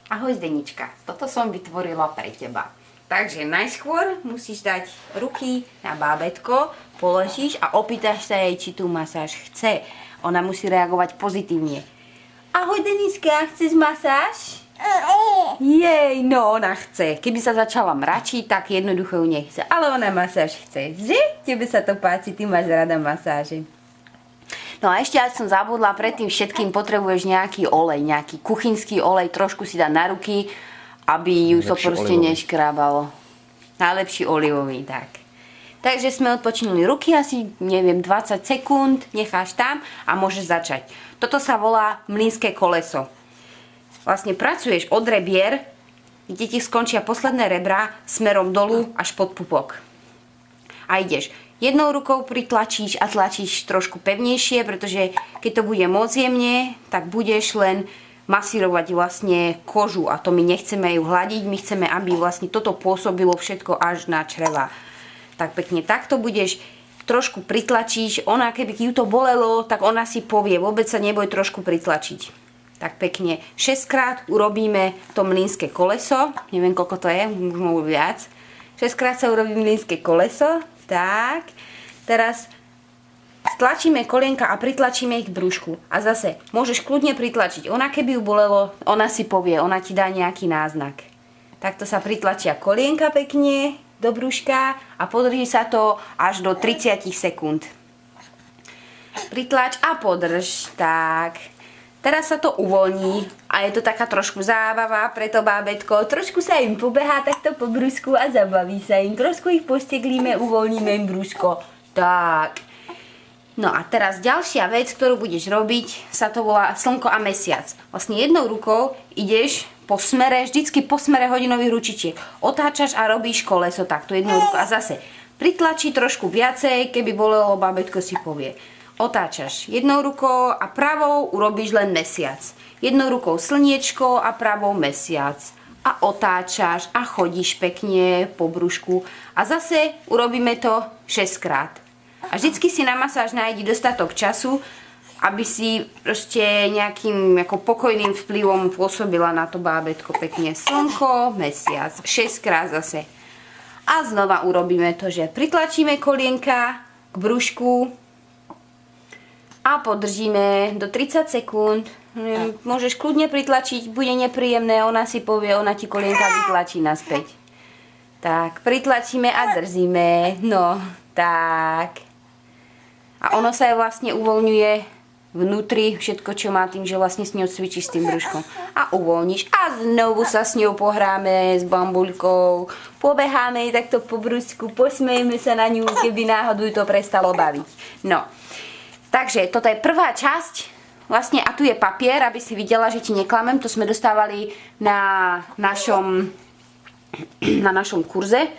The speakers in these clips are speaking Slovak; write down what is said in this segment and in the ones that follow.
Ahoj Zdenička, toto som vytvorila pre teba. Takže najskôr musíš dať ruky na bábätko, položíš a opýtaš sa jej, či tú masáž chce. Ona musí reagovať pozitívne. Ahoj Deniska, chceš masáž? Jej, no ona chce. Keby sa začala mračiť, tak jednoducho ju nechce. Ale ona masáž chce, že? Tebe sa to páči, ty máš rada masáže. No a ešte, ak som zabudla, predtým všetkým potrebuješ nejaký olej, nejaký kuchynský olej, trošku si dať na ruky, aby ju to proste neškrábalo. Najlepší olivový, tak. Takže sme odpočinuli ruky asi, neviem, 20 sekúnd, necháš tam a môžeš začať. Toto sa volá mlynské koleso. Vlastne pracuješ od rebier, kde ti skončia posledné rebra smerom dolu až pod pupok. A ideš. Jednou rukou pritlačíš a tlačíš trošku pevnejšie, pretože keď to bude moc jemne, tak budeš len masírovať vlastne kožu a to my nechceme ju hľadiť, my chceme, aby vlastne toto pôsobilo všetko až na čreva. Tak pekne takto budeš, trošku pritlačíš, ona keby ju to bolelo, tak ona si povie, vôbec sa neboj trošku pritlačiť. Tak pekne 6 krát urobíme to mlynské koleso, neviem koľko to je, možno viac. 6 krát sa urobí mlynské koleso. Tak, teraz stlačíme kolienka a pritlačíme ich k brúšku. A zase, môžeš kľudne pritlačiť. Ona keby ju bolelo, ona si povie, ona ti dá nejaký náznak. Takto sa pritlačia kolienka pekne do brúška a podrží sa to až do 30 sekúnd. Pritlač a podrž, tak. Teraz sa to uvoľní a je to taká trošku zábava pre to bábätko. Trošku sa im pobehá takto po brúšku a zabaví sa im. Trošku ich posteglíme, uvoľníme im brúško. Tak. No a teraz ďalšia vec, ktorú budeš robiť, sa to volá slnko a mesiac. Vlastne jednou rukou ideš po smere, vždycky po smere hodinových ručičiek. Otáčaš a robíš koleso takto jednou rukou. A zase pritlačí trošku viacej, keby bolelo, bábätko si povie. Otáčaš jednou rukou a pravou urobíš len mesiac. Jednou rukou slniečko a pravou mesiac. A otáčaš a chodíš pekne po brúšku. A zase urobíme to 6 krát. A vždycky si na masáž nájdi dostatok času, aby si proste nejakým ako pokojným vplyvom pôsobila na to bábätko pekne. Slnko, mesiac. 6 krát zase. A znova urobíme to, že pritlačíme kolienka k brúšku a podržíme do 30 sekúnd. Môžeš kľudne pritlačiť, bude nepríjemné, ona si povie, ona ti kolienka vytlačí naspäť. Tak, pritlačíme a držíme. No, tak. A ono sa aj vlastne uvoľňuje vnútri, všetko čo má tým, že vlastne s ňou cvičíš s tým brúškom. A uvoľníš a znovu sa s ňou pohráme s bambuľkou, pobeháme takto po brúšku, posmejeme sa na ňu, keby náhodou to prestalo baviť. No. Takže toto je prvá časť, vlastne a tu je papier, aby si videla, že ti neklamem, to sme dostávali na našom kurze.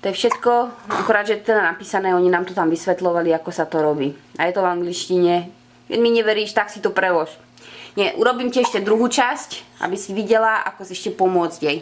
To je všetko, akorát, že teda napísané, oni nám to tam vysvetľovali, ako sa to robí. A je to v angličtine. Keď mi neveríš, tak si to prelož. Nie, urobím ti ešte druhú časť, aby si videla, ako si ešte pomôcť jej.